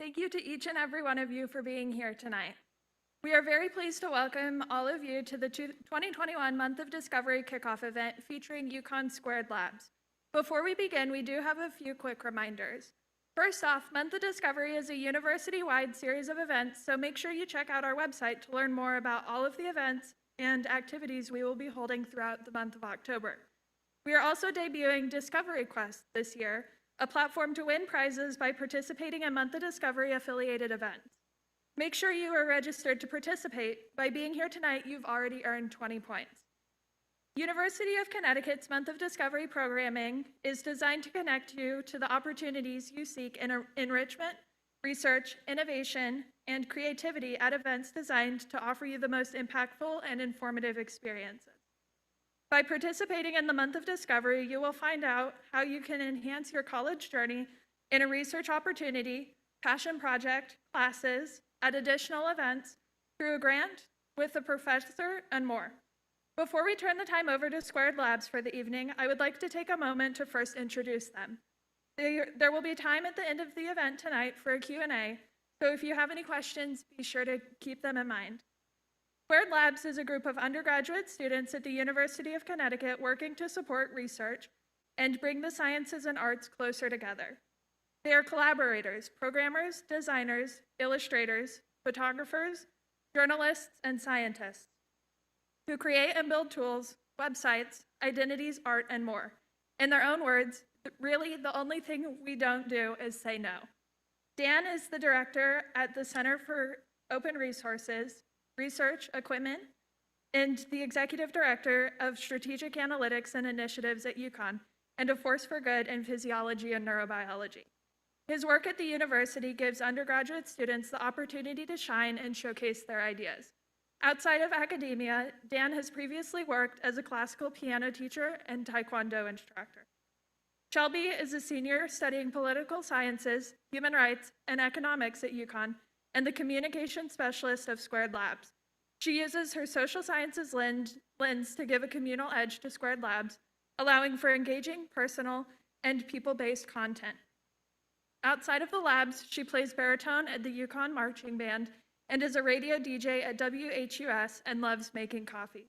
Thank you to each and every one of you for being here tonight. We are very pleased to welcome all of you to the 2021 Month of Discovery kickoff event featuring UConn Squared Labs. Before we begin, we do have a few quick reminders. First off, Month of Discovery is a university-wide series of events, so make sure you check out our website to learn more about all of the events and activities we will be holding throughout the month of October. We are also debuting Discovery Quest this year, a platform to win prizes by participating in Month of Discovery affiliated events. Make sure you are registered to participate. By being here tonight, you've already earned 20 points. University of Connecticut's Month of Discovery programming is designed to connect you to the opportunities you seek in enrichment, research, innovation, and creativity at events designed to offer you the most impactful and informative experiences. By participating in the Month of Discovery, you will find out how you can enhance your college journey in a research opportunity, passion project, classes, at additional events, through a grant, with a professor, and more. Before we turn the time over to Squared Labs for the evening, I would like to take a moment to first introduce them. There will be time at the end of the event tonight for a Q&A, so if you have any questions, be sure to keep them in mind. Squared Labs is a group of undergraduate students at the University of Connecticut working to support research and bring the sciences and arts closer together. They are collaborators, programmers, designers, illustrators, photographers, journalists, and scientists who create and build tools, websites, identities, art, and more. In their own words, really the only thing we don't do is say no. Dan is the director at the Center for Open Resources, Research, Equipment, and the executive director of Strategic Analytics and Initiatives at UConn, and a force for good in physiology and neurobiology. His work at the university gives undergraduate students the opportunity to shine and showcase their ideas. Outside of academia, Dan has previously worked as a classical piano teacher and taekwondo instructor. Shelby is a senior studying political sciences, human rights, and economics at UConn, and the communication specialist of Squared Labs. She uses her social sciences lens to give a communal edge to Squared Labs, allowing for engaging, personal, and people-based content. Outside of the labs, she plays baritone at the UConn Marching Band and is a radio DJ at WHUS and loves making coffee.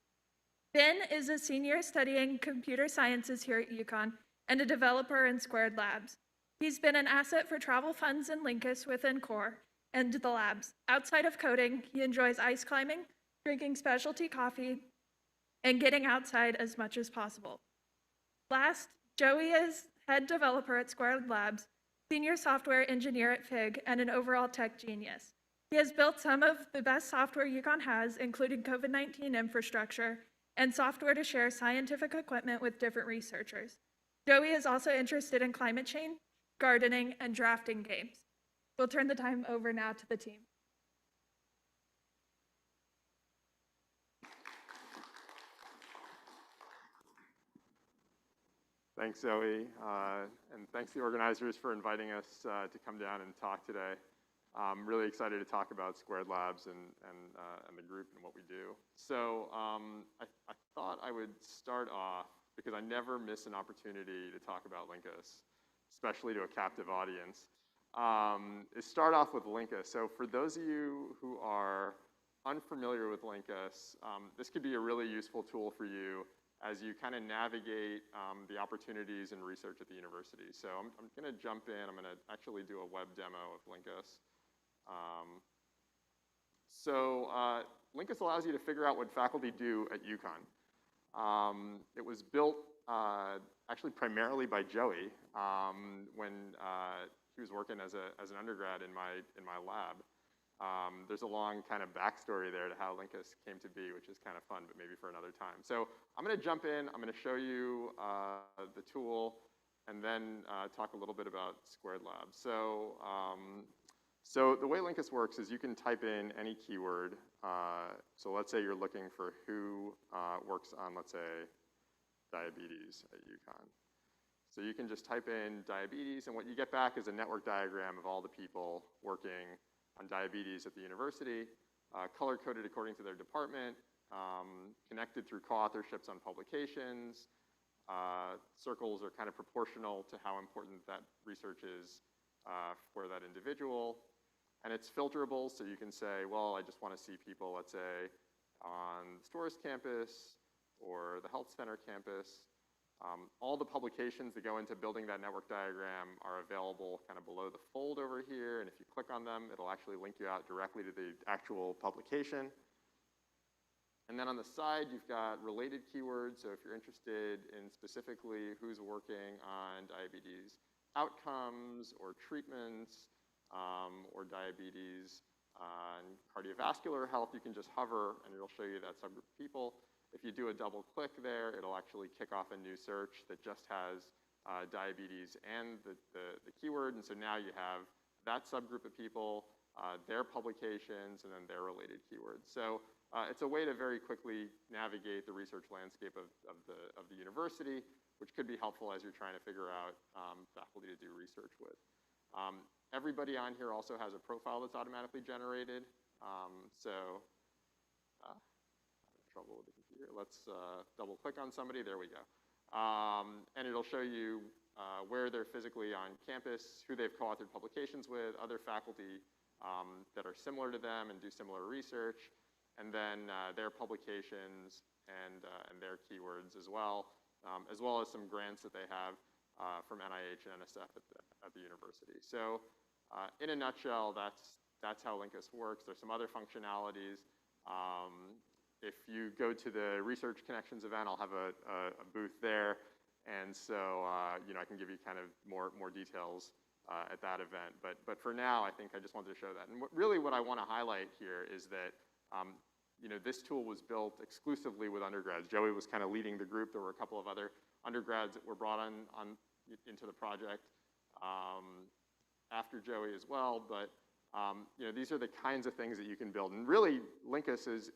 Ben is a senior studying computer sciences here at UConn and a developer in Squared Labs. He's been an asset for travel funds and Lincus within Core and the labs. Outside of coding, he enjoys ice climbing, drinking specialty coffee, and getting outside as much as possible. Last, Joey is head developer at Squared Labs, senior software engineer at FIG, and an overall tech genius. He has built some of the best software UConn has, including COVID-19 infrastructure and software to share scientific equipment with different researchers. Joey is also interested in climate change, gardening, and drafting games. We'll turn the time over now to the team. Thanks, Zoe, and thanks to the organizers for inviting us to come down and talk today. I'm really excited to talk about Squared Labs and the group and what we do. So I thought I would start off, because I never miss an opportunity to talk about Lincus, especially to a captive audience, is start off with Lincus. So for those of you who are unfamiliar with Lincus, this could be a really useful tool for you as you kind of navigate the opportunities in research at the university. So I'm going to jump in. I'm going to actually do a web demo of Lincus. Lincus allows you to figure out what faculty do at UConn. It was built actually primarily by Joey when he was working as an undergrad in my lab. There's a long kind of backstory there to how Lincus came to be, which is kind of fun, but maybe for another time. So I'm going to jump in. I'm going to show you the tool, and then talk a little bit about Squared Labs. So the way Lincus works is you can type in any keyword. So let's say you're looking for who works on, let's say, diabetes at UConn. So you can just type in diabetes, and what you get back is a network diagram of all the people working on diabetes at the university, color-coded according to their department, connected through co-authorships on publications. Circles are kind of proportional to how important that research is for that individual. And it's filterable, so you can say, well, I just want to see people, let's say, on the Storrs campus or the health center campus. All the publications that go into building that network diagram are available kind of below the fold over here, and if you click on them, it'll actually link you out directly to the actual publication. And then on the side, you've got related keywords, so if you're interested in specifically who's working on diabetes outcomes or treatments, or diabetes and cardiovascular health, you can just hover and it'll show you that subgroup of people. If you do a double click there, it'll actually kick off a new search that just has diabetes and the keyword, and so now you have that subgroup of people, their publications, and then their related keywords. So it's a way to very quickly navigate the research landscape of the university, which could be helpful as you're trying to figure out faculty to do research with. Everybody on here also has a profile that's automatically generated. I'm having trouble with the computer. Let's double click on somebody. There we go. And it'll show you where they're physically on campus, who they've co-authored publications with, other faculty that are similar to them and do similar research, and then their publications and their keywords as well as some grants that they have from NIH and NSF at the university. So in a nutshell, that's how Lincus works. There's some other functionalities. If you go to the Research Connections event, I'll have a booth there. And so, I can give you kind of more details at that event. But for now, I think I just wanted to show that. And what I want to highlight here is that, this tool was built exclusively with undergrads. Joey was kind of leading the group. There were a couple of other undergrads that were brought into the project after Joey as well. But these are the kinds of things that you can build. And really, Lincus is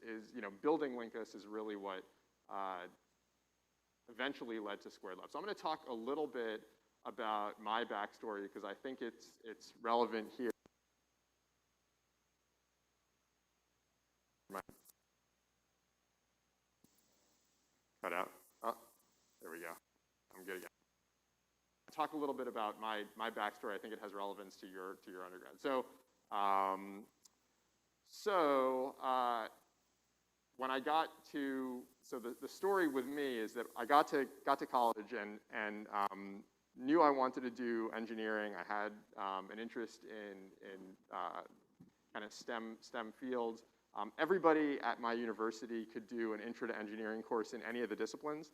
building Lincus is really what eventually led to Squared Lab. So I'm going to talk a little bit about my backstory because I think it's relevant here. Cut out. Oh, there we go. I'm good again. I'll talk a little bit about my backstory. I think it has relevance to your undergrad. So, when I got to, the story with me is that I got to college and knew I wanted to do engineering. I had an interest in kind of STEM fields. Everybody at my university could do an intro to engineering course in any of the disciplines.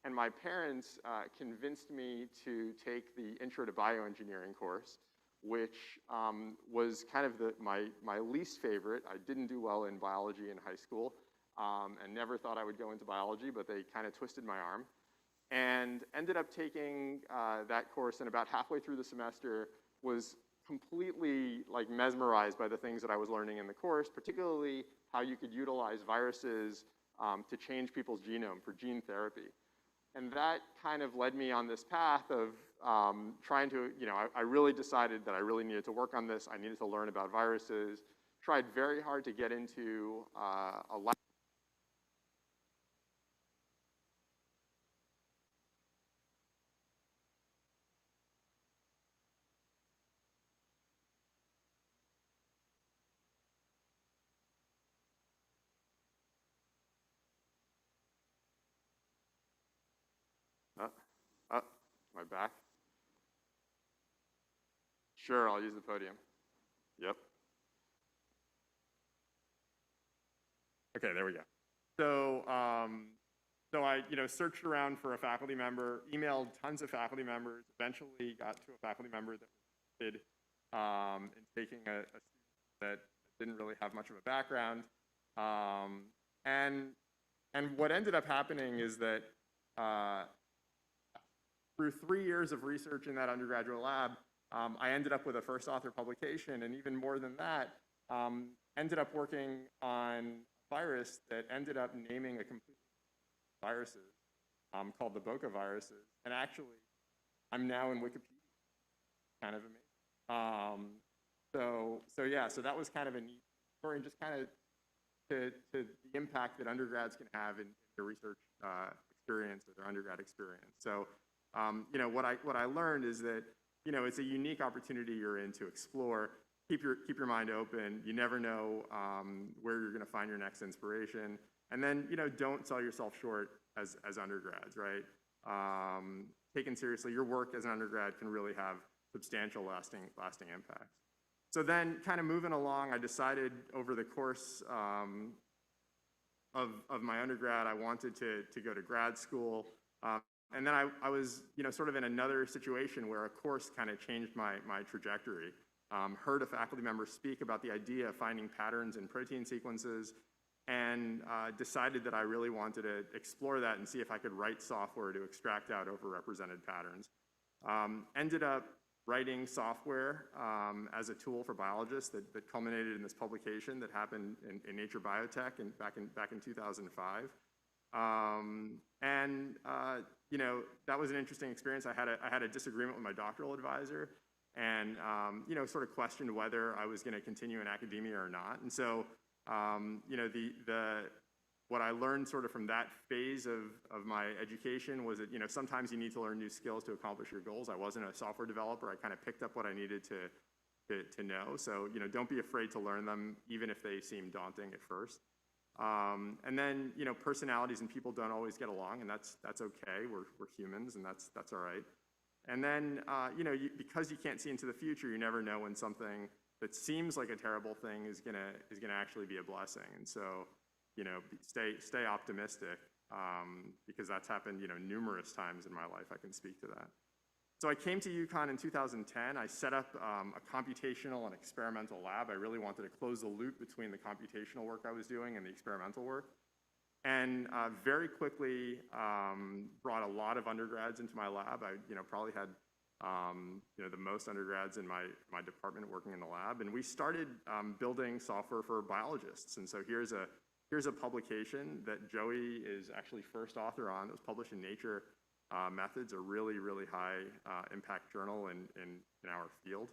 And my parents convinced me to take the intro to bioengineering course, which was kind of my least favorite. I didn't do well in biology in high school and never thought I would go into biology, but they kind of twisted my arm. And ended up taking that course, and about halfway through the semester was completely mesmerized by the things that I was learning in the course, particularly how you could utilize viruses to change people's genome for gene therapy. And that kind of led me on this path of trying to, I really decided that I really needed to work on this. I needed to learn about viruses. Tried very hard to get into a lab. My back? Sure, I'll use the podium. Yep. Okay, there we go. So, I, searched around for a faculty member, emailed tons of faculty members, eventually got to a faculty member that was interested in taking a student that didn't really have much of a background. And what ended up happening is that through 3 years of research in that undergraduate lab, I ended up with a first author publication, and even more than that, ended up working on a virus that ended up naming a complete viruses called the Boca viruses. And actually, I'm now in Wikipedia. Kind of amazing. So that was kind of a neat story, and just kind of to the impact that undergrads can have in their research experience or their undergrad experience. So, what I learned is that, it's a unique opportunity you're in to explore. keep your mind open. You never know where you're going to find your next inspiration. And then, don't sell yourself short as undergrads, right? Taken seriously, your work as an undergrad can really have substantial lasting impacts. So then, kind of moving along, I decided over the course of my undergrad, I wanted to go to grad school. And then I was, sort of in another situation where a course kind of changed my trajectory. Heard a faculty member speak about the idea of finding patterns in protein sequences, and decided that I really wanted to explore that and see if I could write software to extract out overrepresented patterns. Ended up writing software as a tool for biologists that culminated in this publication that happened in Nature Biotech back in 2005. That was an interesting experience. I had a disagreement with my doctoral advisor, and sort of questioned whether I was going to continue in academia or not. And so, what I learned sort of from that phase of my education was that sometimes you need to learn new skills to accomplish your goals. I wasn't a software developer. I kind of picked up what I needed to know. So don't be afraid to learn them, even if they seem daunting at first. And then personalities and people don't always get along, and that's okay. We're humans, and that's all right. And then because you can't see into the future, you never know when something that seems like a terrible thing is gonna actually be a blessing. And so stay optimistic, because that's happened numerous times in my life. I can speak to that. So I came to UConn in 2010. I set up a computational and experimental lab. I really wanted to close the loop between the computational work I was doing and the experimental work. And very quickly brought a lot of undergrads into my lab. I probably had the most undergrads in my department working in the lab. And we started building software for biologists. And so here's a publication that Joey is actually first author on. It was published in Nature Methods, a really, really high impact journal in our field.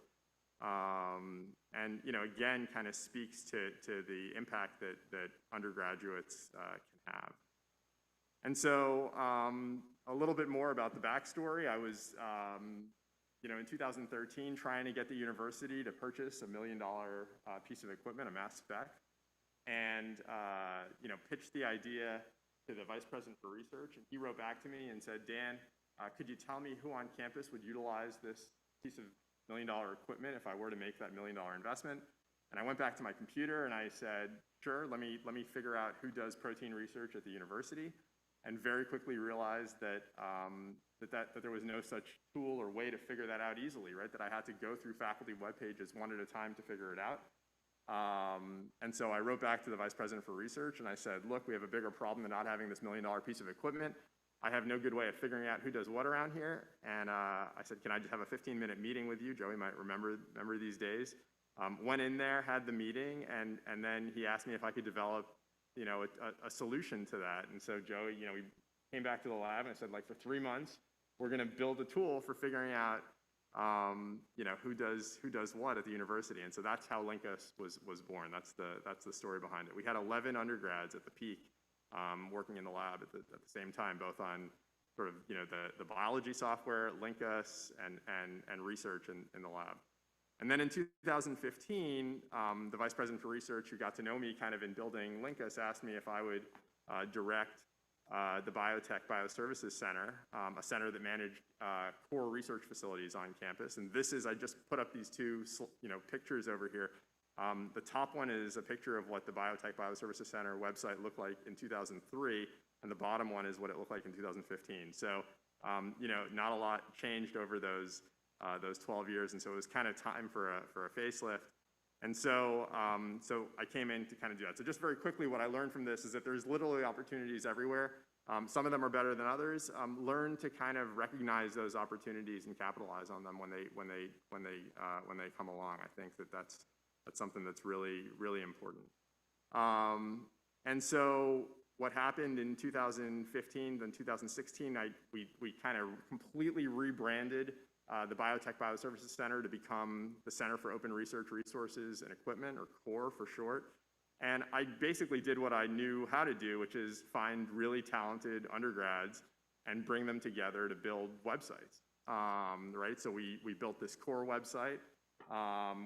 And again, kind of speaks to the impact that undergraduates can have. And so a little bit more about the backstory. I was in 2013 trying to get the university to purchase $1 million piece of equipment, a mass spec, and pitched the idea to the vice president for research. And he wrote back to me and said, Dan, could you tell me who on campus would utilize this piece of $1 million equipment if I were to make that $1 million investment? And I went back to my computer and I said, sure, let me figure out who does protein research at the university, and very quickly realized that that there was no such tool or way to figure that out easily, right? That I had to go through faculty web pages one at a time to figure it out. And so I wrote back to the vice president for research and I said, look, we have a bigger problem than not having this $1 million piece of equipment. I have no good way of figuring out who does what around here. And I said, can I just have a 15-minute meeting with you? Joey might remember these days. Went in there, had the meeting, and then he asked me if I could develop a solution to that. And so Joey, we came back to the lab and I said, like, for 3 months, we're going to build a tool for figuring out who does what at the university. And so that's how Lincus was born. That's the story behind it. We had 11 undergrads at the peak working in the lab at the same time, both on sort of the biology software, Lincus, and research in the lab. And then in 2015, the vice president for research, who got to know me kind of in building Lincus, asked me if I would direct the Biotech Bioservices Center, a center that managed core research facilities on campus. And this is, I just put up these two pictures over here. The top one is a picture of what the Biotech Bioservices Center website looked like in 2003, and the bottom one is what it looked like in 2015. So, not a lot changed over those 12 years, and so it was kind of time for a facelift. And so, I came in to kind of do that. So just very quickly, what I learned from this is that there's literally opportunities everywhere. Some of them are better than others. Learn to kind of recognize those opportunities and capitalize on them when they come along. I think that's something that's really, really important. And so what happened in 2015, then 2016, we kind of completely rebranded the Biotech Bioservices Center to become the Center for Open Research Resources and Equipment, or CORE for short. And I basically did what I knew how to do, which is find really talented undergrads and bring them together to build websites, right? So we built this CORE website.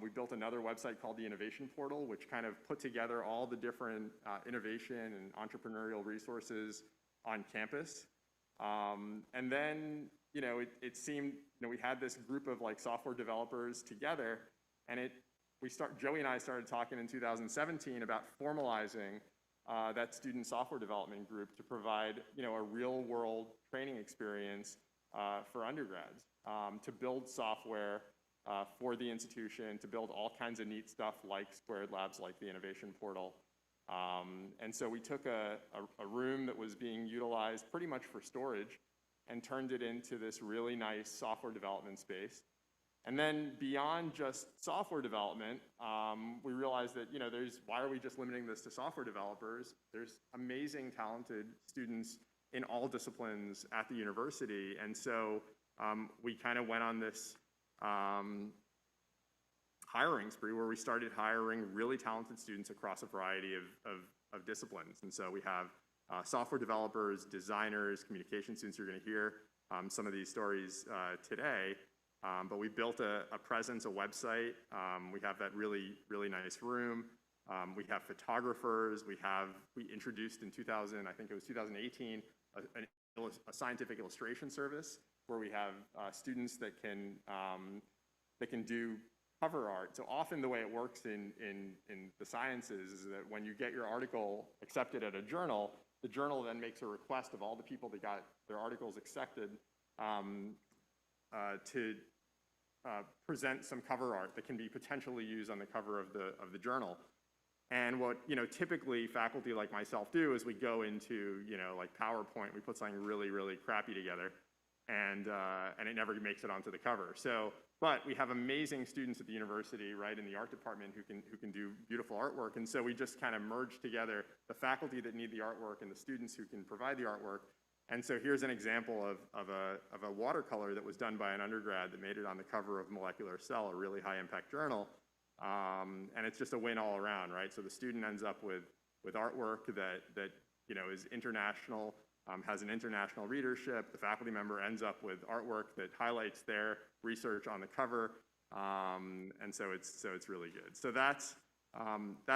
We built another website called the Innovation Portal, which kind of put together all the different innovation and entrepreneurial resources on campus. And then, it seemed, we had this group of like software developers together, and Joey and I started talking in 2017 about formalizing that student software development group to provide, a real world training experience for undergrads, to build software for the institution, to build all kinds of neat stuff like Squared Labs, like the Innovation Portal. And so we took a room that was being utilized pretty much for storage and turned it into this really nice software development space. And then beyond just software development, we realized that, why are we just limiting this to software developers? There's amazing, talented students in all disciplines at the university. And so we kind of went on this hiring spree where we started hiring really talented students across a variety of disciplines. And so we have software developers, designers, communication students. You're going to hear some of these stories today. But we built a presence, a website. We have that really, really nice room. We have photographers. We introduced in 2018, a scientific illustration service where we have students that can do cover art. So often the way it works in the sciences is that when you get your article accepted at a journal, the journal then makes a request of all the people that got their articles accepted to present some cover art that can be potentially used on the cover of the journal. And what typically faculty like myself do is we go into like PowerPoint, we put something really, really crappy together, and it never makes it onto the cover. But we have amazing students at the university, right, in the art department who can do beautiful artwork. And so we just kind of merge together the faculty that need the artwork and the students who can provide the artwork. And so here's an example of a watercolor that was done by an undergrad that made it on the cover of Molecular Cell, a really high impact journal. And it's just a win all around, right? So the student ends up with artwork that is international, has an international readership. The faculty member ends up with artwork that highlights their research on the cover. And so it's really good. So that's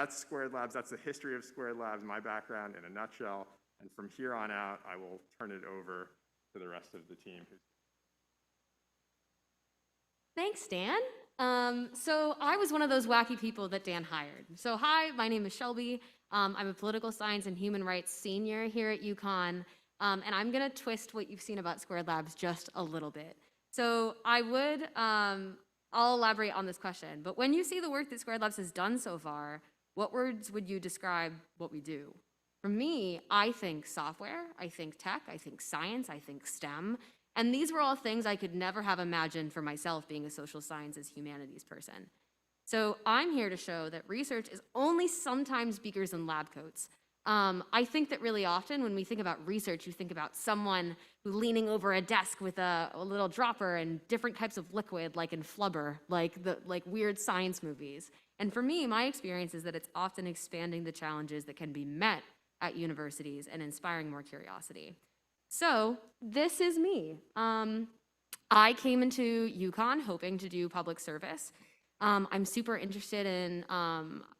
Squared Labs. That's the history of Squared Labs, my background in a nutshell. And from here on out, I will turn it over to the rest of the team. Thanks, Dan. So I was one of those wacky people that Dan hired. So hi, my name is Shelby. I'm a political science and human rights senior here at UConn. And I'm going to twist what you've seen about Squared Labs just a little bit. So I'll elaborate on this question. But when you see the work that Squared Labs has done so far, what words would you describe what we do? For me, I think software, I think tech, I think science, I think STEM. And these were all things I could never have imagined for myself being a social sciences humanities person. So I'm here to show that research is only sometimes beakers and lab coats. I think that really often when we think about research, you think about someone who leaning over a desk with a little dropper and different types of liquid, like in Flubber, like weird science movies. And for me, my experience is that it's often expanding the challenges that can be met at universities and inspiring more curiosity. So this is me. I came into UConn hoping to do public service. I'm super interested in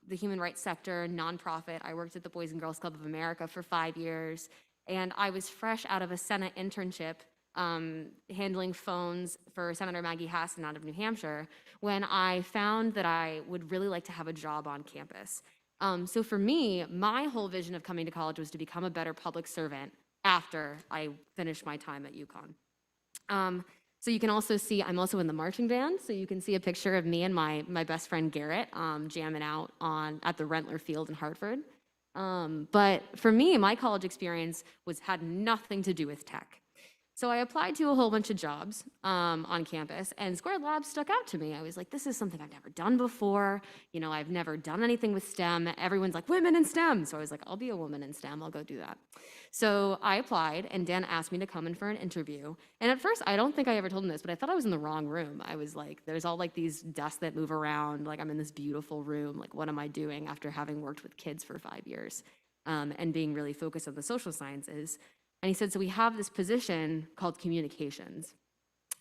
the human rights sector, nonprofit. I worked at the Boys and Girls Club of America for 5 years, and I was fresh out of a Senate internship handling phones for Senator Maggie Hassan out of New Hampshire when I found that I would really like to have a job on campus. So for me, my whole vision of coming to college was to become a better public servant after I finished my time at UConn. So you can also see, I'm also in the marching band, so you can see a picture of me and my best friend Garrett jamming out at the Rentler Field in Hartford. But for me, my college experience had nothing to do with tech. So I applied to a whole bunch of jobs on campus, and Squared Labs stuck out to me. I was like, this is something I've never done before. I've never done anything with STEM. Everyone's like, women in STEM. So I was like, I'll be a woman in STEM. I'll go do that. So I applied, and Dan asked me to come in for an interview. And at first, I don't think I ever told him this, but I thought I was in the wrong room. I was like, there's all like these desks that move around. Like I'm in this beautiful room. Like, what am I doing after having worked with kids for 5 years and being really focused on the social sciences? And he said, so we have this position called communications.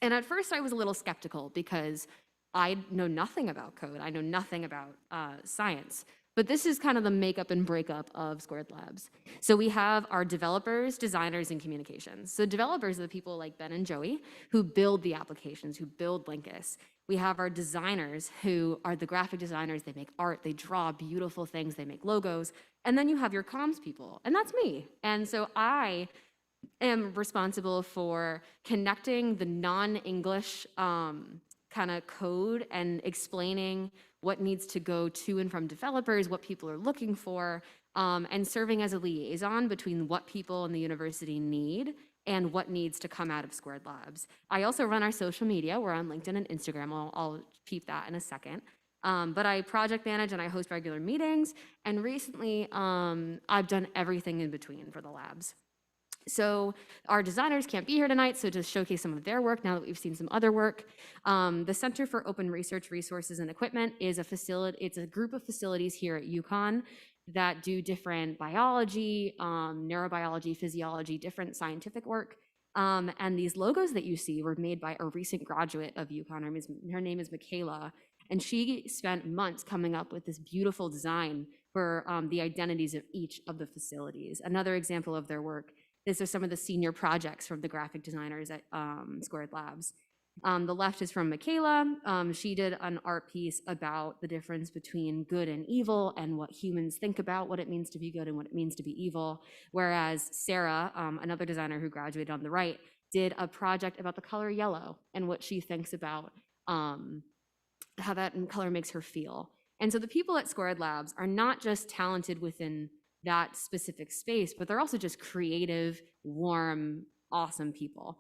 And at first I was a little skeptical because I know nothing about code. I know nothing about science. But this is kind of the makeup and breakup of Squared Labs. So we have our developers, designers, and communications. So developers are the people like Ben and Joey who build the applications, who build Lincus. We have our designers who are the graphic designers. They make art, they draw beautiful things, they make logos. And then you have your comms people, and that's me. And so I am responsible for connecting the non-English kind of code and explaining what needs to go to and from developers, what people are looking for, and serving as a liaison between what people in the university need and what needs to come out of Squared Labs. I also run our social media. We're on LinkedIn and Instagram. I'll peep that in a second. But I project manage and I host regular meetings. And recently, I've done everything in between for the labs. So our designers can't be here tonight, so to showcase some of their work now that we've seen some other work, the Center for Open Research Resources and Equipment is a facility. It's a group of facilities here at UConn that do different biology, neurobiology, physiology, different scientific work. And these logos that you see were made by a recent graduate of UConn. Her name is Michaela, and she spent months coming up with this beautiful design for the identities of each of the facilities. Another example of their work. These are some of the senior projects from the graphic designers at Squared Labs. The left is from Michaela. She did an art piece about the difference between good and evil and what humans think about what it means to be good and what it means to be evil. Whereas Sarah, another designer who graduated on the right, did a project about the color yellow and what she thinks about how that color makes her feel. And so the people at Squared Labs are not just talented within that specific space, but they're also just creative, warm, awesome people.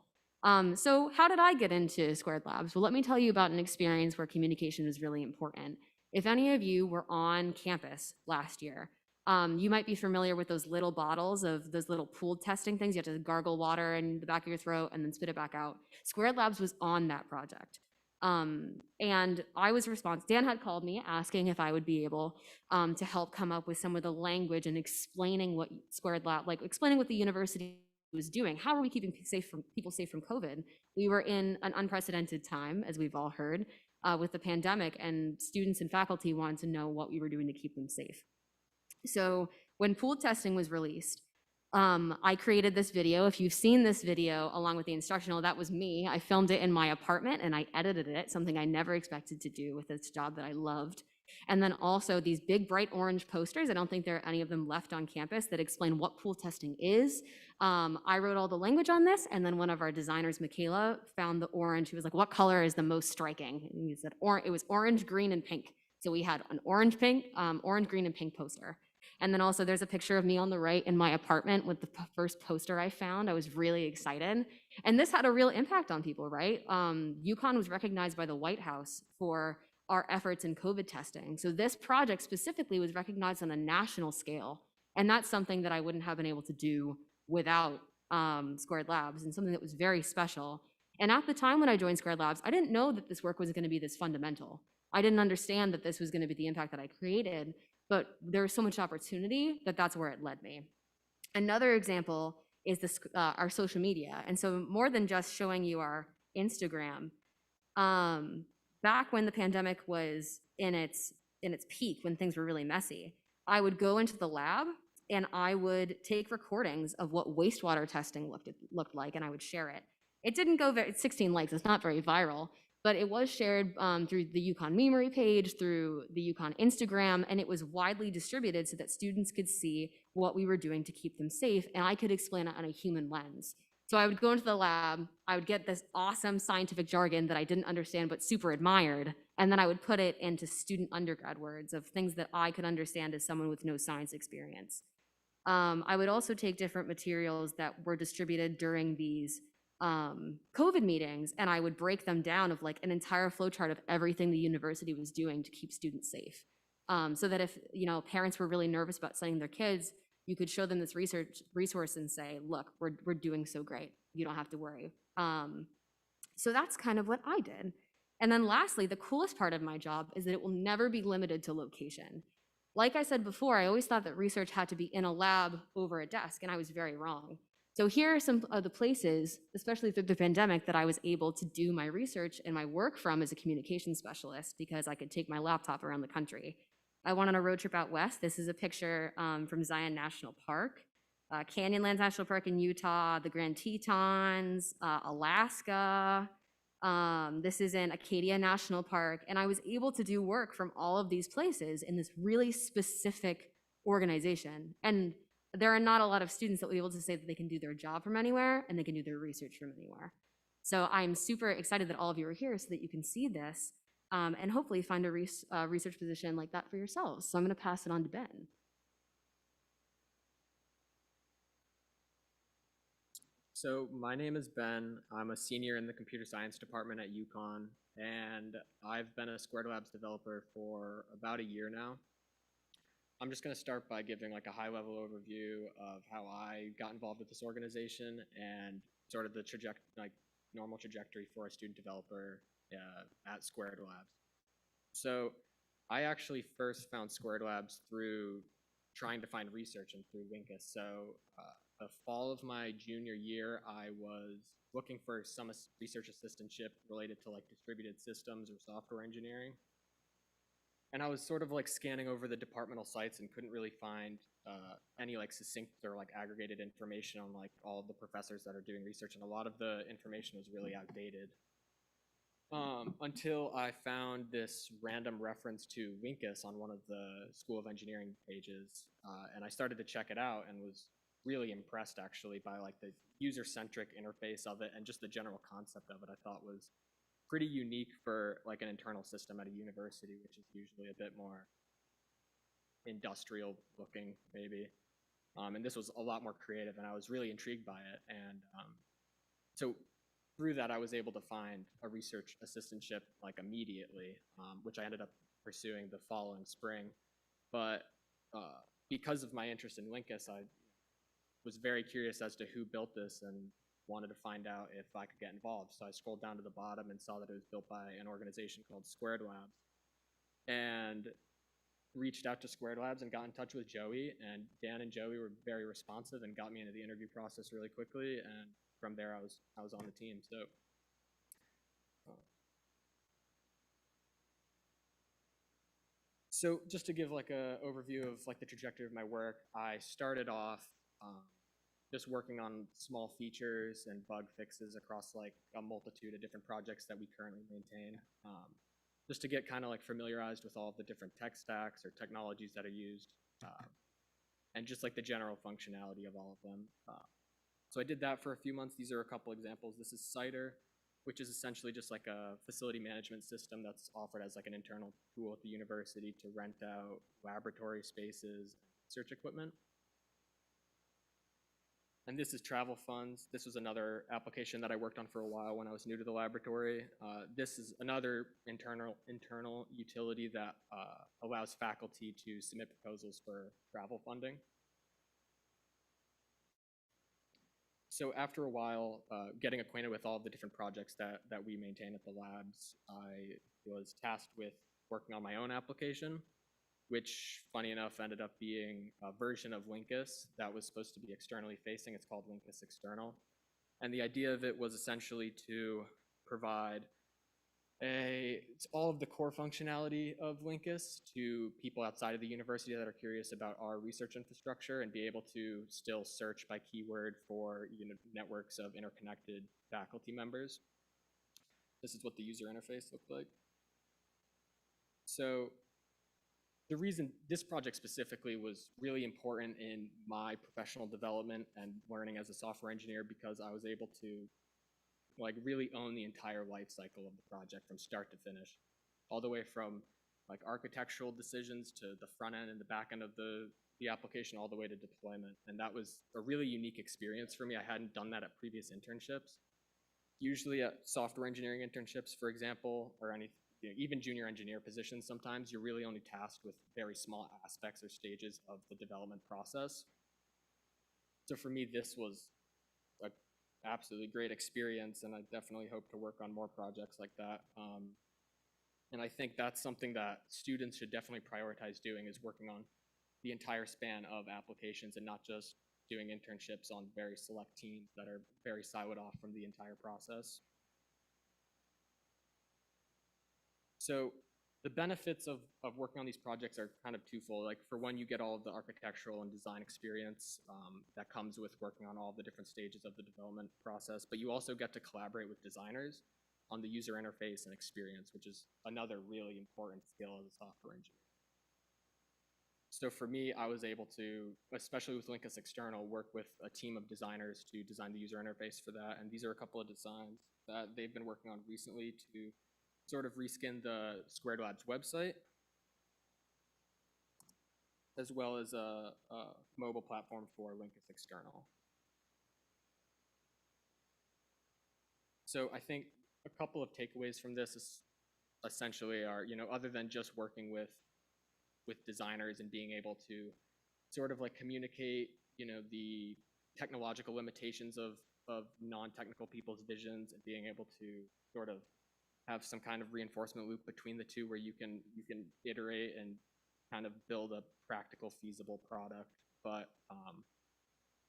So how did I get into Squared Labs? Well, let me tell you about an experience where communication was really important. If any of you were on campus last year, you might be familiar with those little bottles of those little pool testing things. You have to gargle water in the back of your throat and then spit it back out. Squared Labs was on that project. And I was responsible. Dan had called me asking if I would be able to help come up with some of the language and explaining what Squared Lab, like explaining what the university was doing. How are we keeping people safe from COVID? We were in an unprecedented time, as we've all heard, with the pandemic, and students and faculty wanted to know what we were doing to keep them safe. So when pool testing was released, I created this video. If you've seen this video along with the instructional, that was me. I filmed it in my apartment and I edited it, something I never expected to do with this job that I loved. And then also these big bright orange posters, I don't think there are any of them left on campus, that explain what pool testing is. I wrote all the language on this, and then one of our designers, Michaela, found the orange. He was like, what color is the most striking? And he said, it was orange, green, and pink. So we had an orange, green, and pink poster. And then also there's a picture of me on the right in my apartment with the first poster I found. I was really excited. And this had a real impact on people, right? UConn was recognized by the White House for our efforts in COVID testing. So this project specifically was recognized on a national scale. And that's something that I wouldn't have been able to do without Squared Labs, and something that was very special. And at the time when I joined Squared Labs, I didn't know that this work was gonna be this fundamental. I didn't understand that this was gonna be the impact that I created. But there was so much opportunity that that's where it led me. Another example is our social media. And so more than just showing you our Instagram, back when the pandemic was in its peak, when things were really messy, I would go into the lab and I would take recordings of what wastewater testing looked like, and I would share it. It didn't go it's 16 likes, it's not very viral, but it was shared through the UConn memory page, through the UConn Instagram, and it was widely distributed so that students could see what we were doing to keep them safe, and I could explain it on a human lens. So I would go into the lab, I would get this awesome scientific jargon that I didn't understand but super admired, and then I would put it into student undergrad words of things that I could understand as someone with no science experience. I would also take different materials that were distributed during these COVID meetings, and I would break them down of like an entire flowchart of everything the university was doing to keep students safe. So that if parents were really nervous about sending their kids, you could show them this resource and say, look, we're doing so great. You don't have to worry. So that's kind of what I did. And then lastly, the coolest part of my job is that it will never be limited to location. Like I said before, I always thought that research had to be in a lab over a desk, and I was very wrong. So here are some of the places, especially through the pandemic, that I was able to do my research and my work from as a communication specialist because I could take my laptop around the country. I went on a road trip out west. This is a picture from Zion National Park, Canyonlands National Park in Utah, the Grand Tetons, Alaska. This is in Acadia National Park. And I was able to do work from all of these places in this really specific organization. And there are not a lot of students that will be able to say that they can do their job from anywhere and they can do their research from anywhere. So I'm super excited that all of you are here so that you can see this and hopefully find a research position like that for yourselves. So I'm going to pass it on to Ben. So my name is Ben. I'm a senior in the computer science department at UConn, and I've been a Squared Labs developer for about a year now. I'm just going to start by giving like a high-level overview of how I got involved with this organization and sort of the normal trajectory for a student developer at Squared Labs. So I actually first found Squared Labs through trying to find research and through Lincus. So the fall of my junior year, I was looking for some research assistantship related to like distributed systems or software engineering. And I was sort of like scanning over the departmental sites and couldn't really find any like succinct or like aggregated information on like all of the professors that are doing research. And a lot of the information was really outdated. Until I found this random reference to Lincus on one of the School of Engineering pages, and I started to check it out and was really impressed actually by like the user-centric interface of it and just the general concept of it. I thought was pretty unique for like an internal system at a university, which is usually a bit more industrial looking maybe. And this was a lot more creative, and I was really intrigued by it. And so through that, I was able to find a research assistantship like immediately, which I ended up pursuing the following spring. But because of my interest in Lincus, I was very curious as to who built this and wanted to find out if I could get involved. So I scrolled down to the bottom and saw that it was built by an organization called Squared Labs, and reached out to Squared Labs and got in touch with Joey. And Dan and Joey were very responsive and got me into the interview process really quickly. And from there, I was on the team. So just to give like a overview of like the trajectory of my work, I started off just working on small features and bug fixes across like a multitude of different projects that we currently maintain, just to get kind of like familiarized with all of the different tech stacks or technologies that are used, and just like the general functionality of all of them. So I did that for a few months. These are a couple examples. This is Cider, which is essentially just like a facility management system that's offered as like an internal tool at the university to rent out laboratory spaces, research equipment. And this is Travel Funds. This was another application that I worked on for a while when I was new to the laboratory. This is another internal utility that allows faculty to submit proposals for travel funding. So after a while, getting acquainted with all of the different projects that we maintain at the labs, I was tasked with working on my own application, which, funny enough, ended up being a version of Lincus that was supposed to be externally facing. It's called Lincus External. And the idea of it was essentially to provide it's all of the core functionality of Lincus to people outside of the university that are curious about our research infrastructure and be able to still search by keyword for networks of interconnected faculty members. This is what the user interface looked like. So the reason this project specifically was really important in my professional development and learning as a software engineer, because I was able to like really own the entire life cycle of the project from start to finish, all the way from like architectural decisions to the front end and the back end of the application, all the way to deployment. And that was a really unique experience for me. I hadn't done that at previous internships. Usually at software engineering internships, for example, or even junior engineer positions, sometimes you're really only tasked with very small aspects or stages of the development process. So for me, this was an absolutely great experience, and I definitely hope to work on more projects like that. And I think that's something that students should definitely prioritize doing, is working on the entire span of applications and not just doing internships on very select teams that are very siloed off from the entire process. So the benefits of working on these projects are kind of twofold. Like for one, you get all of the architectural and design experience that comes with working on all the different stages of the development process, but you also get to collaborate with designers on the user interface and experience, which is another really important skill as a software engineer. So for me, I was able to, especially with Lincus External, work with a team of designers to design the user interface for that. And these are a couple of designs that they've been working on recently to sort of reskin the Squared Labs website, as well as a mobile platform for Lincus External. So I think a couple of takeaways from this is essentially are, other than just working with designers and being able to sort of like communicate, the technological limitations of non-technical people's visions and being able to sort of have some kind of reinforcement loop between the two where you can iterate and kind of build a practical, feasible product. But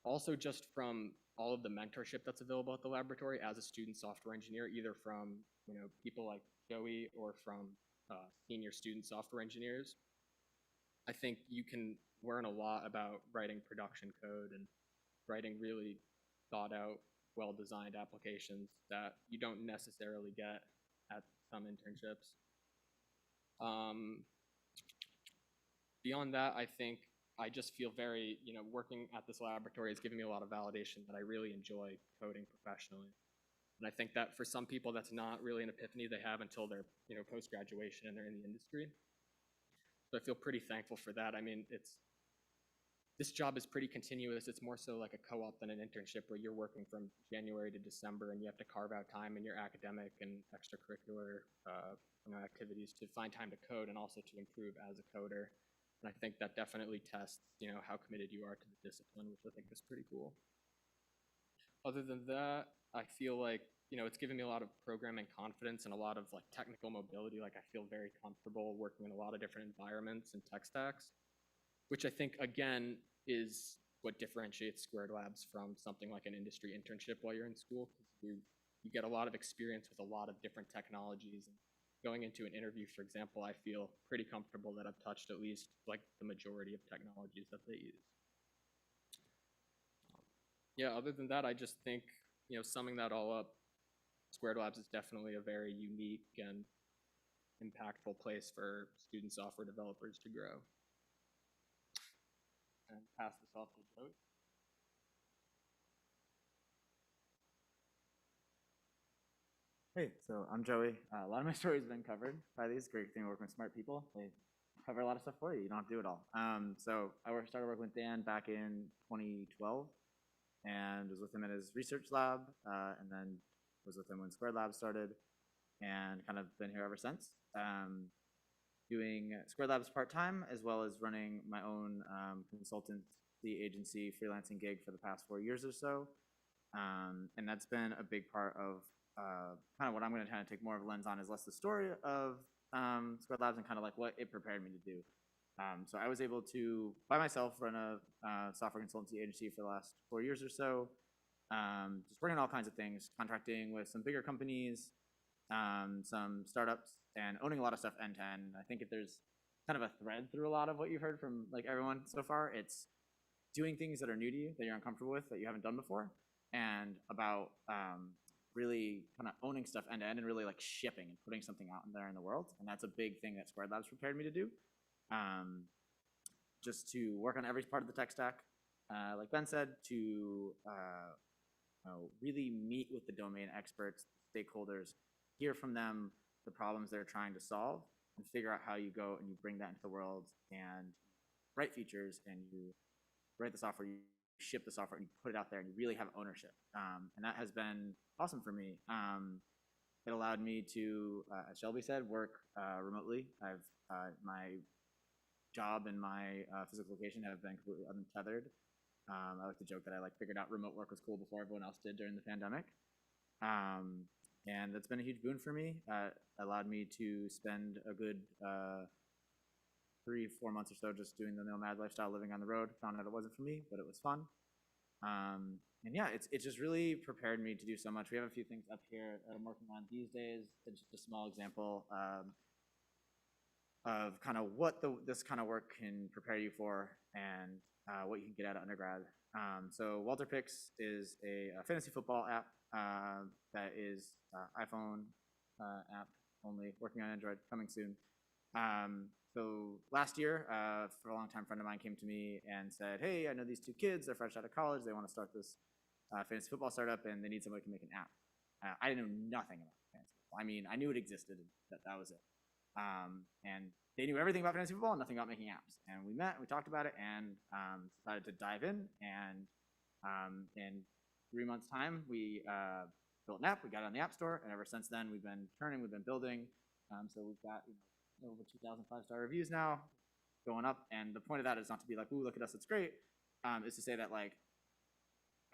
also just from all of the mentorship that's available at the laboratory as a student software engineer, either from people like Joey or from senior student software engineers, I think you can learn a lot about writing production code and writing really thought out, well-designed applications that you don't necessarily get at some internships. Beyond that, I think I just feel very, working at this laboratory is giving me a lot of validation that I really enjoy coding professionally. And I think that for some people, that's not really an epiphany they have until they're, post-graduation and they're in the industry. So I feel pretty thankful for that. I mean, this job is pretty continuous. It's more so like a co-op than an internship where you're working from January to December and you have to carve out time in your academic and extracurricular activities to find time to code and also to improve as a coder. And I think that definitely tests, how committed you are to the discipline, which I think is pretty cool. Other than that, I feel like, it's given me a lot of programming confidence and a lot of like technical mobility. Like I feel very comfortable working in a lot of different environments and tech stacks, which I think, again, is what differentiates Squared Labs from something like an industry internship while you're in school. Because you get a lot of experience with a lot of different technologies. And going into an interview, for example, I feel pretty comfortable that I've touched at least like the majority of technologies that they use. Yeah, other than that, I just think, summing that all up, Squared Labs is definitely a very unique and impactful place for student software developers to grow. And pass this off to Joey. Hey, so I'm Joey. A lot of my story has been covered by these. Great thing to work with smart people. They cover a lot of stuff for you. You don't have to do it all. So I started working with Dan back in 2012 and was with him in his research lab, and then was with him when Squared Labs started, and kind of been here ever since. Doing Squared Labs part-time, as well as running my own consultancy agency freelancing gig for the past 4 years or so. And that's been a big part of kind of what I'm going to kind of take more of a lens on is less the story of Squared Labs and kind of like what it prepared me to do. So I was able to, by myself, run a software consultancy agency for the last 4 years or so, just working on all kinds of things, contracting with some bigger companies, some startups, and owning a lot of stuff end-to-end. I think if there's kind of a thread through a lot of what you've heard from like everyone so far, it's doing things that are new to you, that you're uncomfortable with, that you haven't done before, and about really kind of owning stuff end-to-end and really like shipping and putting something out there in the world. And that's a big thing that Squared Labs prepared me to do. Just to work on every part of the tech stack, like Ben said, to really meet with the domain experts, stakeholders, hear from them the problems they're trying to solve, and figure out how you go and you bring that into the world and write features and you write the software, you ship the software, and you put it out there and you really have ownership. And that has been awesome for me. It allowed me to, as Shelby said, work remotely. My job and my physical location have been completely untethered. I like to joke that I figured out remote work was cool before everyone else did during the pandemic. And that's been a huge boon for me. Allowed me to spend a good 3-4 months or so just doing the nomad lifestyle, living on the road. Found out it wasn't for me, but it was fun. And yeah, it's just really prepared me to do so much. We have a few things up here that I'm working on these days. It's just a small example of kind of what this kind of work can prepare you for and what you can get out of undergrad. So Walter Picks is a fantasy football app that is iPhone app only, working on Android, coming soon. So last year, for a long time, a friend of mine came to me and said, hey, I know these two kids, they're fresh out of college, they want to start this fantasy football startup, and they need somebody who can make an app. I didn't know nothing about fantasy football. I mean, I knew it existed, that was it. And they knew everything about fantasy football and nothing about making apps. And we met, we talked about it, and decided to dive in. And in 3 months' time, we built an app. We got it on the App Store, and ever since then, we've been churning, we've been building. So we've got over 2,000 5-star reviews now, going up. And the point of that is not to be like, ooh, look at us, it's great. Is to say that like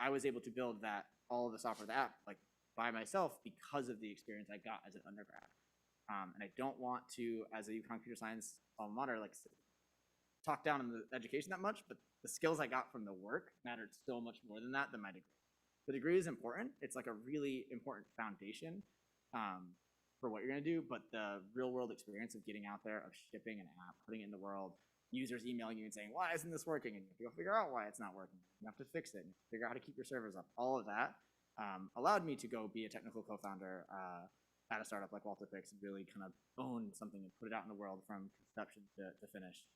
I was able to build that all of the software of the app like by myself because of the experience I got as an undergrad. And I don't want to, as a UConn computer science alma mater, like talk down on the education that much, but the skills I got from the work mattered so much more than that than my degree. The degree is important. It's like a really important foundation for what you're gonna do, but the real world experience of getting out there, of shipping an app, putting it in the world, users emailing you and saying, why isn't this working? And you have to go figure out why it's not working. You have to fix it, and figure out how to keep your servers up. All of that allowed me to go be a technical co-founder at a startup like Walter Picks and really kind of own something and put it out in the world from conception to finish.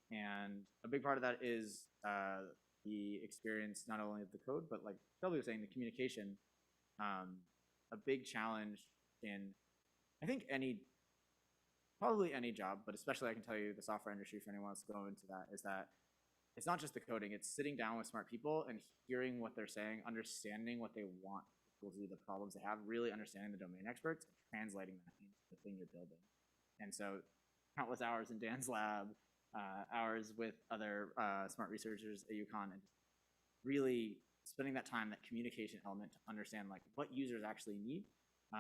And a big part of that is the experience, not only of the code, but like Shelby was saying, the communication. A big challenge in, I think, probably any job, but especially I can tell you the software industry, if anyone wants to go into that, is that it's not just the coding, it's sitting down with smart people and hearing what they're saying, understanding what they want to do, the problems they have, really understanding the domain experts, and translating that into the thing you're building. And so countless hours in Dan's lab, hours with other smart researchers at UConn, and really spending that time, that communication element to understand like what users actually need.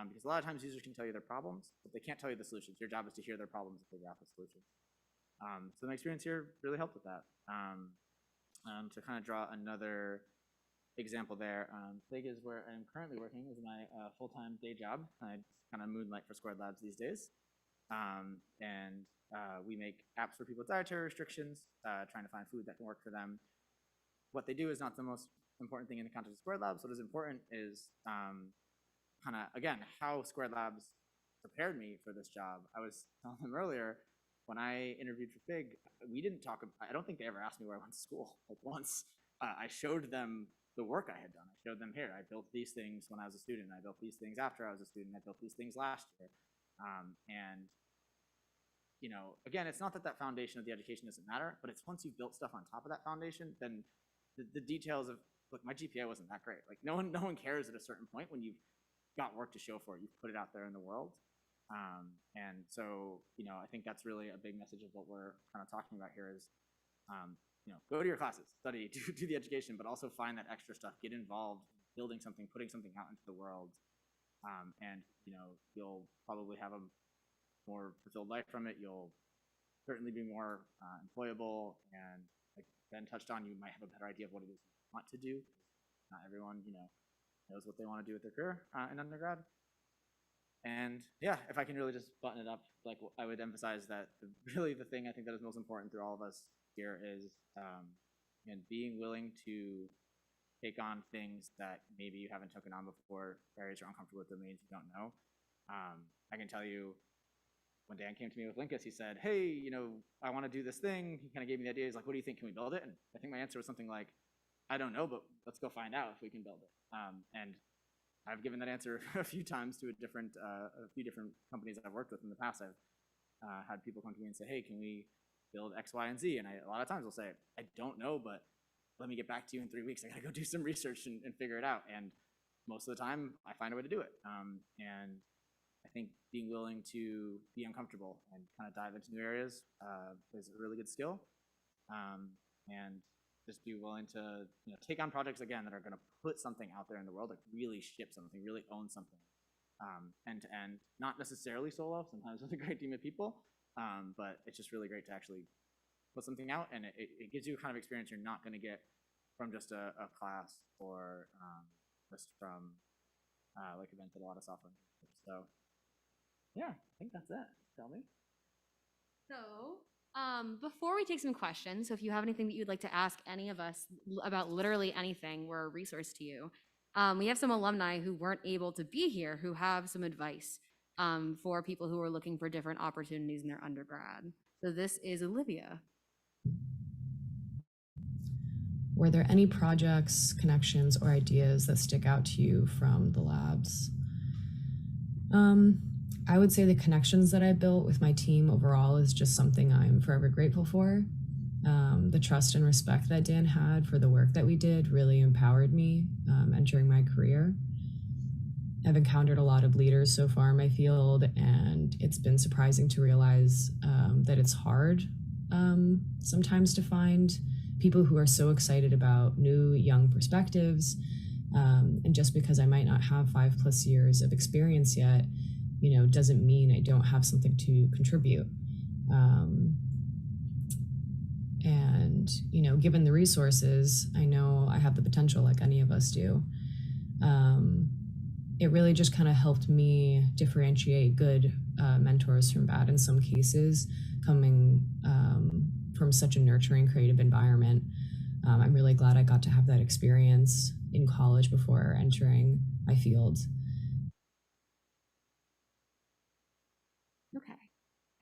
Because a lot of times users can tell you their problems, but they can't tell you the solutions. Your job is to hear their problems and figure out the solutions. So my experience here really helped with that. To kind of draw another example there, Fig is where I'm currently working as my full-time day job. I kind of moonlight for Squared Labs these days. We make apps for people with dietary restrictions, trying to find food that can work for them. What they do is not the most important thing in the context of Squared Labs. What is important is kind of, again, how Squared Labs prepared me for this job. I was telling them earlier, when I interviewed for Fig, we didn't talk about, I don't think they ever asked me where I went to school. Like once, I showed them the work I had done. I showed them, here, I built these things when I was a student. I built these things after I was a student. I built these things last year. And you know, again, it's not that that foundation of the education doesn't matter, but it's once you've built stuff on top of that foundation, then the details of, look, my GPA wasn't that great. Like no one cares at a certain point when you've got work to show for it. You've put it out there in the world. And so, you know, I think that's really a big message of what we're kind of talking about here is, you know, go to your classes, study, do the education, but also find that extra stuff, get involved, building something, putting something out into the world. And, you know, you'll probably have a more fulfilled life from it. You'll certainly be more employable, and like Ben touched on, you might have a better idea of what it is you want to do. Not everyone, you know, knows what they want to do with their career in undergrad. And yeah, if I can really just button it up, like I would emphasize that really the thing I think that is most important through all of us here is and being willing to take on things that maybe you haven't taken on before, areas you're uncomfortable with, domains you don't know. I can tell you, when Dan came to me with Lincus, he said, hey, you know, I want to do this thing. He kind of gave me the idea. He's like, what do you think? Can we build it? And I think my answer was something like, I don't know, but let's go find out if we can build it. And I've given that answer a few times to a few different companies I've worked with in the past. I've had people come to me and say, hey, can we build X, Y, and Z? And a lot of times I'll say, I don't know, but let me get back to you in 3 weeks. I gotta go do some research and figure it out. And most of the time I find a way to do it. And I think being willing to be uncomfortable and kind of dive into new areas is a really good skill. And just be willing to, you know, take on projects again that are going to put something out there in the world, like really ship something, really own something, end to end. Not necessarily solo, sometimes with a great team of people, but it's just really great to actually put something out, and it gives you a kind of experience you're not going to get from just a class or just from like invented a lot of software. So yeah, I think that's it. Tell me. So, before we take some questions, so if you have anything that you'd like to ask any of us about literally anything, we're a resource to you. We have some alumni who weren't able to be here who have some advice for people who are looking for different opportunities in their undergrad. So this is Olivia. Were there any projects, connections, or ideas that stick out to you from the labs? I would say the connections that I built with my team overall is just something I'm forever grateful for. The trust and respect that Dan had for the work that we did really empowered me entering my career. I've encountered a lot of leaders so far in my field, and it's been surprising to realize that it's hard sometimes to find people who are so excited about new, young perspectives. And just because I might not have 5+ years of experience yet, doesn't mean I don't have something to contribute. And, given the resources, I know I have the potential like any of us do. It really just kind of helped me differentiate good mentors from bad in some cases, coming from such a nurturing, creative environment. I'm really glad I got to have that experience in college before entering my field. Okay.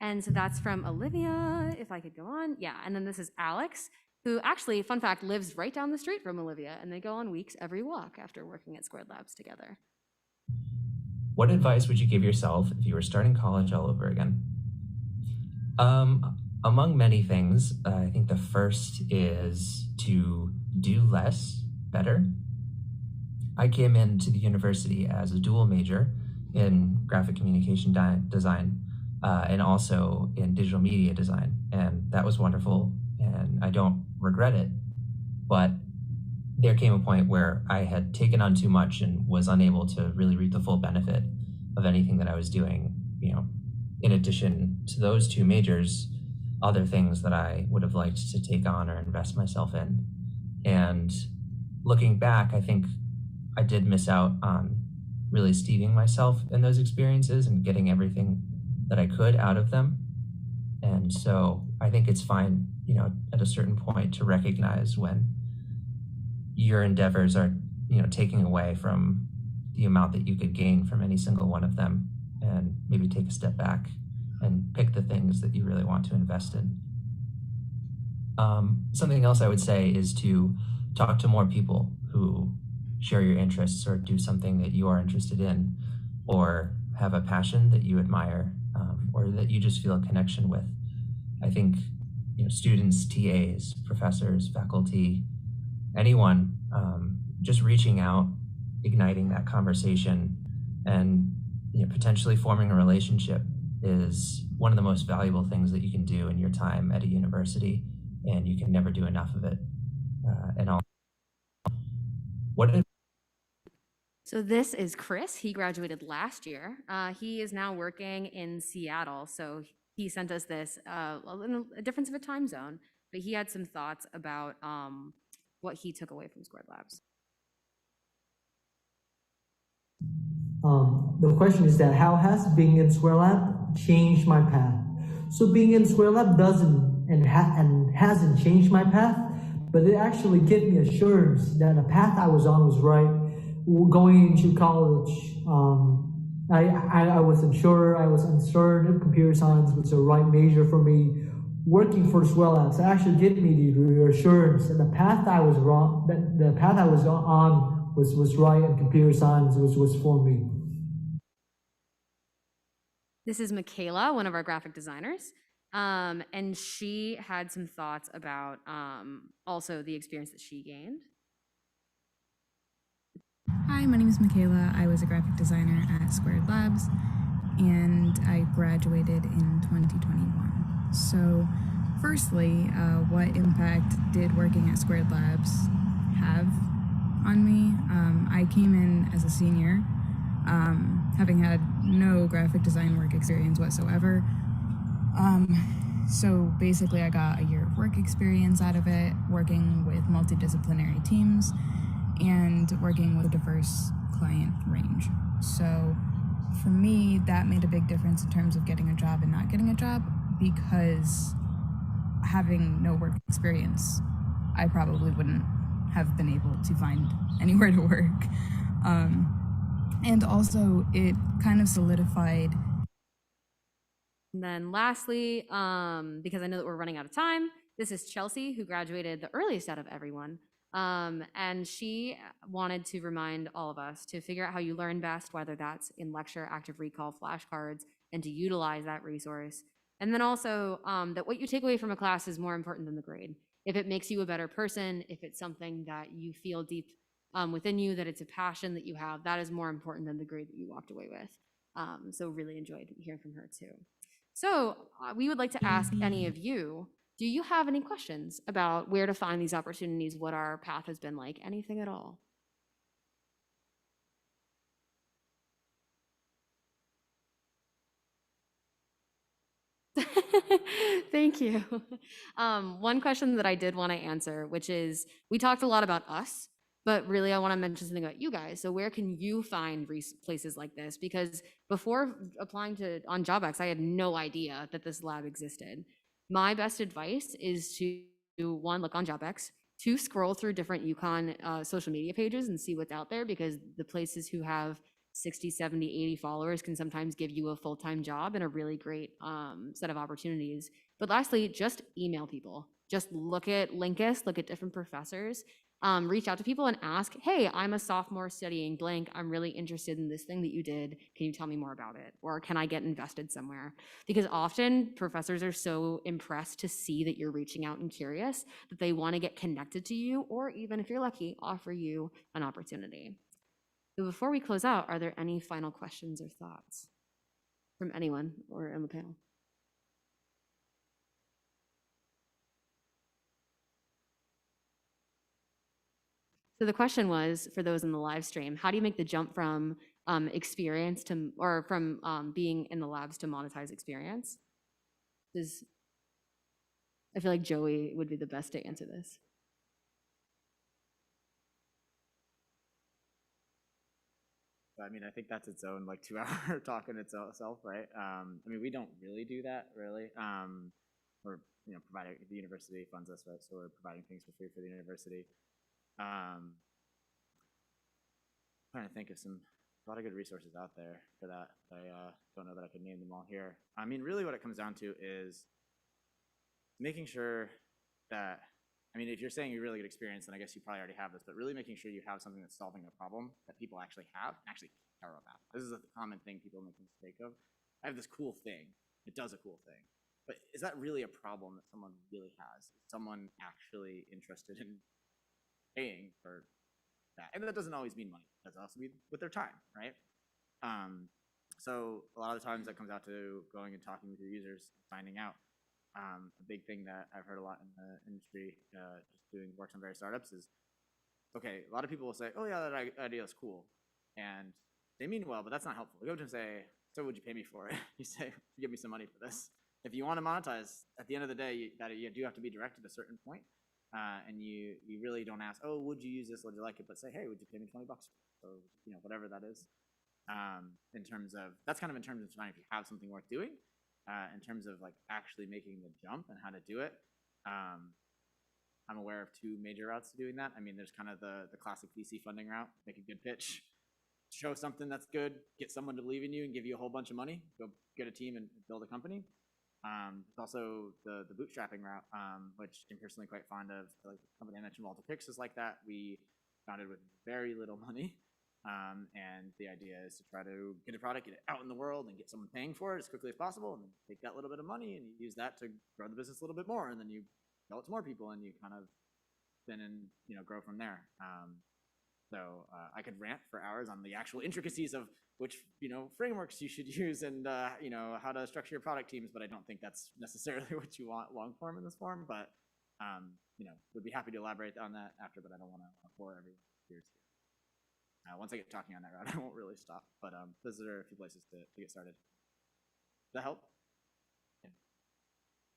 And so that's from Olivia, if I could go on. Yeah, and then this is Alex, who actually, fun fact, lives right down the street from Olivia, and they go on weeks every walk after working at Squared Labs together. What advice would you give yourself if you were starting college all over again? Among many things, I think the first is to do less better. I came into the university as a dual major in graphic communication design and also in digital media design. And that was wonderful, and I don't regret it. But there came a point where I had taken on too much and was unable to really reap the full benefit of anything that I was doing. In addition to those two majors, other things that I would have liked to take on or invest myself in. And looking back, I think I did miss out on really steeping myself in those experiences and getting everything that I could out of them. And so I think it's fine, at a certain point to recognize when your endeavors are, taking away from the amount that you could gain from any single one of them, and maybe take a step back and pick the things that you really want to invest in. Something else I would say is to talk to more people who share your interests or do something that you are interested in, or have a passion that you admire, or that you just feel a connection with. I think students, TAs, professors, faculty, anyone, just reaching out, igniting that conversation, and potentially forming a relationship is one of the most valuable things that you can do in your time at a university, and you can never do enough of it. So this is Chris. He graduated last year. He is now working in Seattle. So he sent us this, in a difference of a time zone, but he had some thoughts about what he took away from Squared Labs. The question is that how has being in Square Lab changed my path? So being in Square Lab doesn't and hasn't changed my path, but it actually gave me assurance that the path I was on was right. Going into college, I wasn't sure, I was uncertain if computer science was the right major for me. Working for Square Labs actually gave me the reassurance that the path I was wrong, that the path I was on was right, and computer science was for me. This is Michaela, one of our graphic designers, and she had some thoughts about also the experience that she gained. Hi, my name is Michaela. I was a graphic designer at Squared Labs, and I graduated in 2021. So, firstly, what impact did working at Squared Labs have on me? I came in as a senior, having had no graphic design work experience whatsoever. So basically, I got a year of work experience out of it, working with multidisciplinary teams and working with a diverse client range. So for me, that made a big difference in terms of getting a job and not getting a job, because having no work experience, I probably wouldn't have been able to find anywhere to work. And also, it kind of solidified. And then lastly, because I know that we're running out of time, this is Chelsea, who graduated the earliest out of everyone. And she wanted to remind all of us to figure out how you learn best, whether that's in lecture, active recall, flashcards, and to utilize that resource. And then also that what you take away from a class is more important than the grade. If it makes you a better person, if it's something that you feel deep within you, that it's a passion that you have, that is more important than the grade that you walked away with. So really enjoyed hearing from her too. So we would like to ask any of you, do you have any questions about where to find these opportunities, what our path has been like, anything at all? Thank you. One question that I did want to answer, which is, we talked a lot about us, but really I want to mention something about you guys. So where can you find places like this? Because before applying to on JobX, I had no idea that this lab existed. My best advice is to, one, look on JobX, two, scroll through different UConn social media pages and see what's out there, because the places who have 60, 70, 80 followers can sometimes give you a full-time job and a really great set of opportunities. But lastly, just email people. Just look at Lincus, look at different professors, reach out to people and ask, hey, I'm a sophomore studying blank. I'm really interested in this thing that you did. Can you tell me more about it? Or can I get invested somewhere? Because often professors are so impressed to see that you're reaching out and curious that they want to get connected to you, or even if you're lucky, offer you an opportunity. So before we close out, are there any final questions or thoughts from anyone or in the panel? So the question was, for those in the live stream, how do you make the jump from experience to, or from being in the labs to monetize experience? I feel like Joey would be the best to answer this. I mean, I think that's its own like 2-hour talk in itself, right? I mean, we don't really do that, really. We're providing, the university funds us, right? So we're providing things for free for the university. Trying to think of a lot of good resources out there for that. I don't know that I could name them all here. I mean, really, what it comes down to is making sure that, I mean, if you're saying you really good experience, then I guess you probably already have this, but really making sure you have something that's solving a problem that people actually have and actually care about. This is a common thing people make a mistake of. I have this cool thing. It does a cool thing. But is that really a problem that someone really has? Is someone actually interested in paying for that? And that doesn't always mean money. It does also mean with their time, right? So a lot of the times that comes out to going and talking with your users, finding out. A big thing that I've heard a lot in the industry, just doing works on various startups, is, okay, a lot of people will say, oh yeah, that idea is cool. And they mean well, but that's not helpful. You go to them and say, so would you pay me for it? You say, give me some money for this. If you want to monetize, at the end of the day, you do have to be directed at a certain point. And you really don't ask, oh, would you use this? Would you like it? But say, hey, would you pay me $20? So, whatever that is. In terms of, that's kind of in terms of trying, if you have something worth doing. In terms of like actually making the jump and how to do it, I'm aware of two major routes to doing that. I mean, there's kind of the classic VC funding route, make a good pitch, show something that's good, get someone to believe in you and give you a whole bunch of money, go get a team and build a company. There's also the bootstrapping route, which I'm personally quite fond of. Like the company I mentioned, Walter Picks, is like that. We founded with very little money. And the idea is to try to get a product, get it out in the world, and get someone paying for it as quickly as possible, and then take that little bit of money and you use that to grow the business a little bit more, and then you sell it to more people, and you kind of spin and grow from there. So I could rant for hours on the actual intricacies of which frameworks you should use and how to structure your product teams, but I don't think that's necessarily what you want long form in this form. But would be happy to elaborate on that after, but I don't want to bore everyone here. Once I get talking on that route, I won't really stop. But those are a few places to get started. Does that help?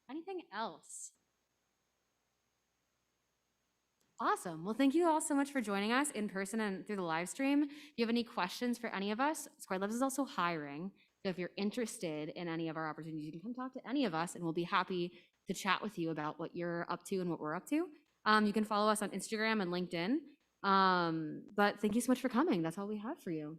Anything else? Awesome. Well, thank you all so much for joining us in person and through the live stream. If you have any questions for any of us, Squared Labs is also hiring. So if you're interested in any of our opportunities, you can come talk to any of us and we'll be happy to chat with you about what you're up to and what we're up to. You can follow us on Instagram and LinkedIn. But thank you so much for coming. That's all we have for you.